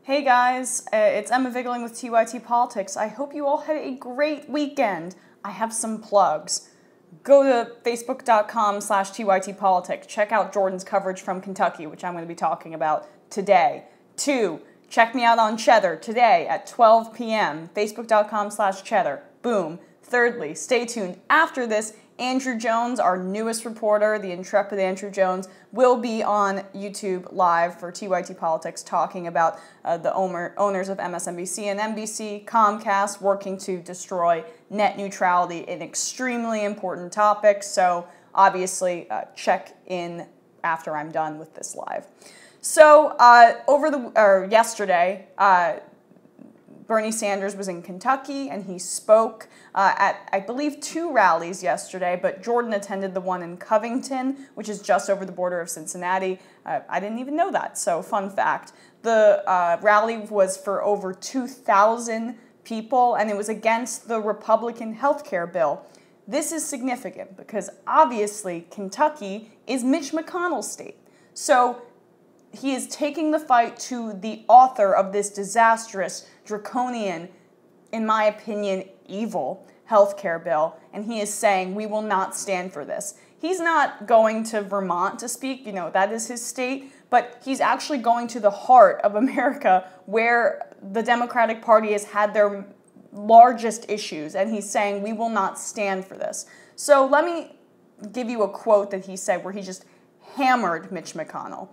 Hey guys, it's Emma Vigling with TYT Politics. I hope you all had a great weekend. I have some plugs. Go to facebook.com/TYT Politics. Check out Jordan's coverage from Kentucky, which I'm going to be talking about today. 2, check me out on Cheddar today at 12 p.m. Facebook.com/Cheddar. Boom. Thirdly, stay tuned. After this, Andrew Jones, our newest reporter, the intrepid Andrew Jones, will be on YouTube live for TYT Politics talking about the owners of MSNBC and NBC, Comcast, working to destroy net neutrality, an extremely important topic. So obviously, check in after I'm done with this live. So yesterday, Bernie Sanders was in Kentucky, and he spoke at, I believe, 2 rallies yesterday, but Jordan attended the one in Covington, which is just over the border of Cincinnati. I didn't even know that, so fun fact. The rally was for over 2,000 people, and it was against the Republican health care bill. This is significant because, obviously, Kentucky is Mitch McConnell's state. So he is taking the fight to the author of this disastrous, draconian, in my opinion, evil healthcare bill, and he is saying, we will not stand for this. He's not going to Vermont to speak, that is his state, but he's actually going to the heart of America where the Democratic Party has had their largest issues, and he's saying, we will not stand for this. So let me give you a quote that he said where he just hammered Mitch McConnell.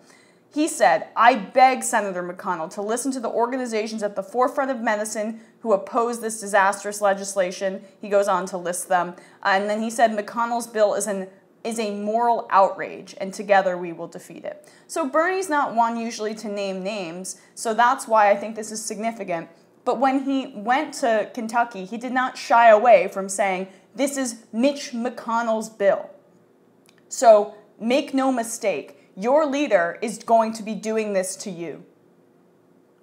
He said, I beg Senator McConnell to listen to the organizations at the forefront of medicine who oppose this disastrous legislation. He goes on to list them. And then he said, McConnell's bill is a moral outrage, and together we will defeat it. So Bernie's not one usually to name names, so that's why I think this is significant. But when he went to Kentucky, he did not shy away from saying, this is Mitch McConnell's bill. So make no mistake, your leader is going to be doing this to you.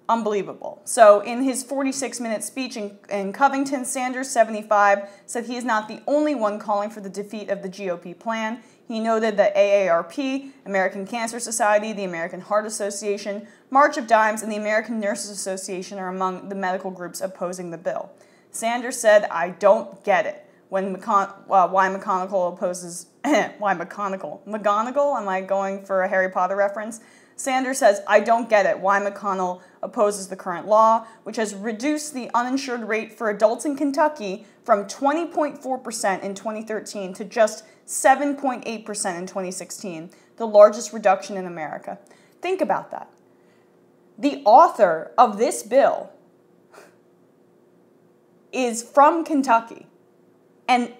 Unbelievable. So in his 46-minute speech in Covington, Sanders, 75, said he is not the only one calling for the defeat of the GOP plan. He noted that AARP, American Cancer Society, the American Heart Association, March of Dimes, and the American Nurses Association are among the medical groups opposing the bill. Sanders said, I don't get it. Why McConnell opposes... why McConnell? McGonagall? Am I going for a Harry Potter reference? Sanders says, I don't get it. Why McConnell opposes the current law, which has reduced the uninsured rate for adults in Kentucky from 20.4% in 2013 to just 7.8% in 2016, the largest reduction in America. Think about that. The author of this bill is from Kentucky, and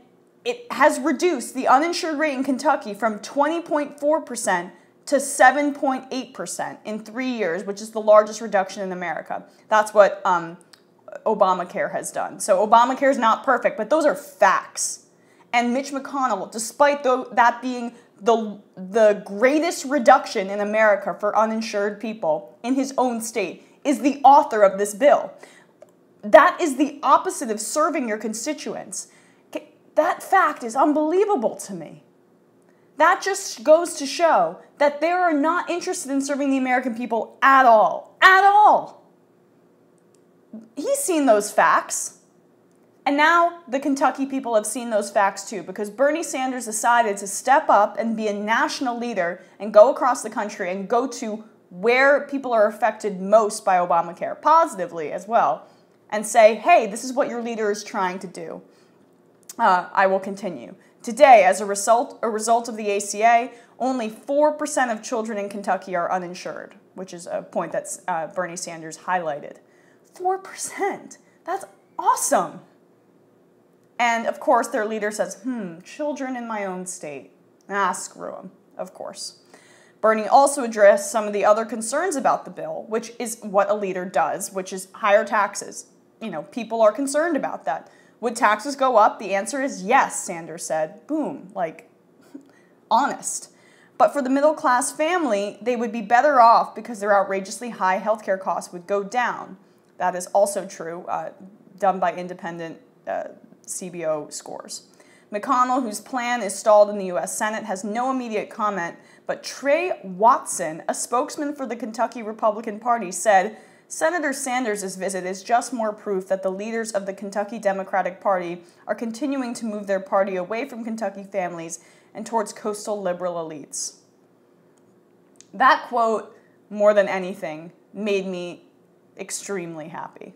it has reduced the uninsured rate in Kentucky from 20.4% to 7.8% in 3 years, which is the largest reduction in America. That's what Obamacare has done. So Obamacare is not perfect, but those are facts. And Mitch McConnell, despite that being the greatest reduction in America for uninsured people in his own state, is the author of this bill. That is the opposite of serving your constituents. That fact is unbelievable to me. That just goes to show that they are not interested in serving the American people at all. At all. He's seen those facts. And now the Kentucky people have seen those facts too, because Bernie Sanders decided to step up and be a national leader and go across the country and go to where people are affected most by Obamacare, positively as well, and say, hey, this is what your leader is trying to do. I will continue. Today, as a result of the ACA, only 4% of children in Kentucky are uninsured, which is a point that Bernie Sanders highlighted. 4%. That's awesome. And, of course, their leader says, children in my own state. Screw them, of course. Bernie also addressed some of the other concerns about the bill, which is what a leader does, which is higher taxes. People are concerned about that. Would taxes go up? The answer is yes, Sanders said. Boom, honest. But for the middle-class family, they would be better off because their outrageously high healthcare costs would go down. That is also true, done by independent CBO scores. McConnell, whose plan is stalled in the U.S. Senate, has no immediate comment, but Trey Watson, a spokesman for the Kentucky Republican Party, said Senator Sanders' visit is just more proof that the leaders of the Kentucky Democratic Party are continuing to move their party away from Kentucky families and towards coastal liberal elites. That quote, more than anything, made me extremely happy.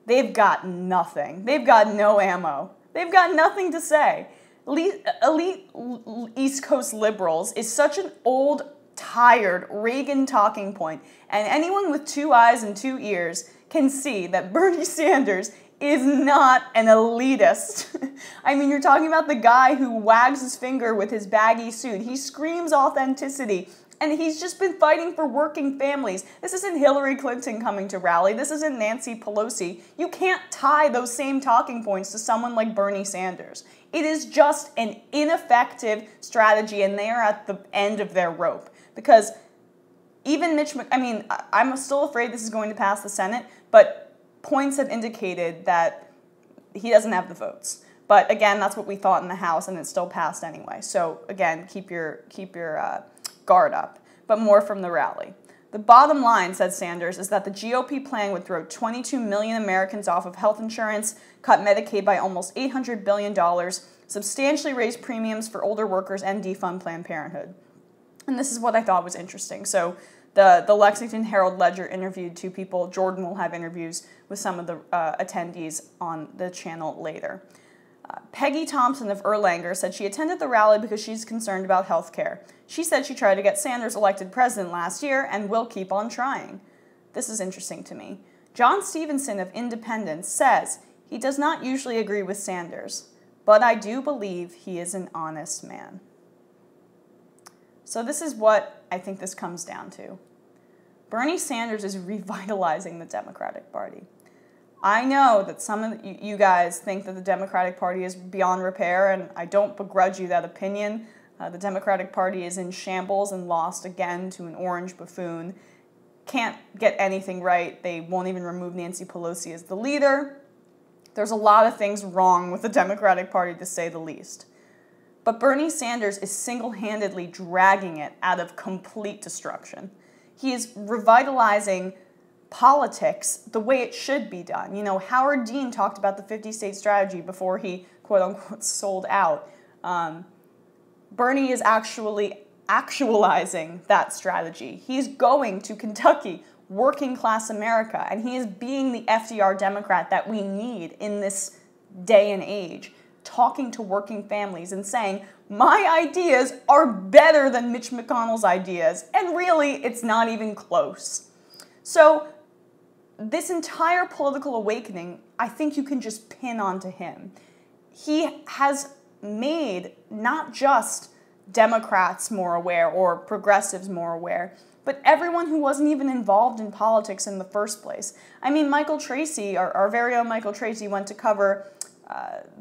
They've got nothing. They've got no ammo. They've got nothing to say. Elite East Coast liberals is such an old, tired Reagan talking point, and anyone with 2 eyes and 2 ears can see that Bernie Sanders is not an elitist. I mean, you're talking about the guy who wags his finger with his baggy suit. He screams authenticity, and he's just been fighting for working families. This isn't Hillary Clinton coming to rally. This isn't Nancy Pelosi. You can't tie those same talking points to someone like Bernie Sanders. It is just an ineffective strategy, and they are at the end of their rope. Because even I'm still afraid this is going to pass the Senate, but points have indicated that he doesn't have the votes. But again, that's what we thought in the House, and it still passed anyway. So again, keep your guard up. But more from the rally. The bottom line, said Sanders, is that the GOP plan would throw 22 million Americans off of health insurance, cut Medicaid by almost $800 billion, substantially raise premiums for older workers, and defund Planned Parenthood. And this is what I thought was interesting. So the Lexington Herald-Ledger interviewed 2 people. Jordan will have interviews with some of the attendees on the channel later. Peggy Thompson of Erlanger said she attended the rally because she's concerned about health care. She said she tried to get Sanders elected president last year and will keep on trying. This is interesting to me. John Stevenson of Independence says he does not usually agree with Sanders, but I do believe he is an honest man. So this is what I think this comes down to. Bernie Sanders is revitalizing the Democratic Party. I know that some of you guys think that the Democratic Party is beyond repair, and I don't begrudge you that opinion. The Democratic Party is in shambles and lost again to an orange buffoon. Can't get anything right. They won't even remove Nancy Pelosi as the leader. There's a lot of things wrong with the Democratic Party, to say the least. But Bernie Sanders is single-handedly dragging it out of complete destruction. He is revitalizing politics the way it should be done. You know, Howard Dean talked about the 50-state strategy before he, quote-unquote, sold out. Bernie is actually actualizing that strategy. He's going to Kentucky, working-class America, and he is being the FDR Democrat that we need in this day and age, talking to working families and saying, my ideas are better than Mitch McConnell's ideas, and really, it's not even close. So, this entire political awakening, I think you can just pin onto him. He has made not just Democrats more aware or progressives more aware, but everyone who wasn't even involved in politics in the first place. I mean, Michael Tracy, our very own Michael Tracy, went to cover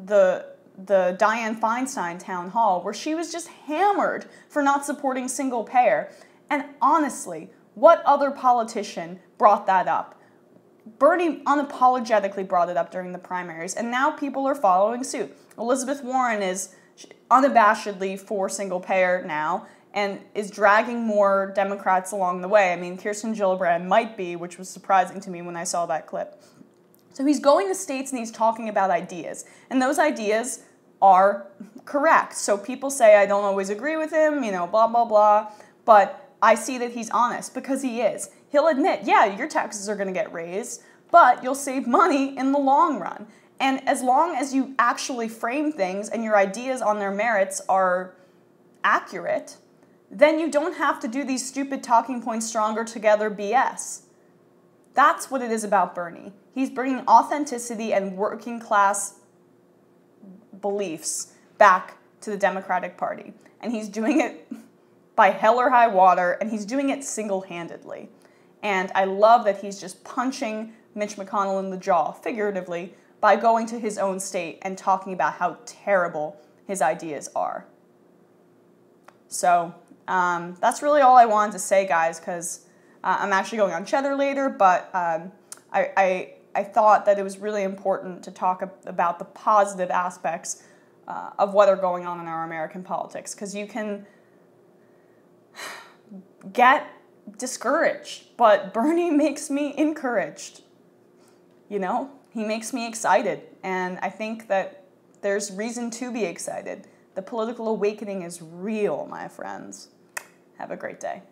the Dianne Feinstein town hall, where she was just hammered for not supporting single payer. And honestly, what other politician brought that up? Bernie unapologetically brought it up during the primaries, and now people are following suit. Elizabeth Warren is unabashedly for single payer now and is dragging more Democrats along the way. I mean, Kirsten Gillibrand might be, which was surprising to me when I saw that clip. So he's going to states and he's talking about ideas, and those ideas are correct. So people say I don't always agree with him, you know, blah, blah, blah, but I see that he's honest because he is. He'll admit, yeah, your taxes are going to get raised, but you'll save money in the long run. And as long as you actually frame things and your ideas on their merits are accurate, then you don't have to do these stupid talking points stronger together BS. That's what it is about Bernie. He's bringing authenticity and working class beliefs back to the Democratic Party. And he's doing it by hell or high water, and he's doing it single-handedly. And I love that he's just punching Mitch McConnell in the jaw, figuratively, by going to his own state and talking about how terrible his ideas are. So that's really all I wanted to say, guys, because I'm actually going on Cheddar later, but I thought that it was really important to talk about the positive aspects of what are going on in our American politics, because you can get discouraged, but Bernie makes me encouraged. You know, he makes me excited, and I think that there's reason to be excited. The political awakening is real, my friends. Have a great day.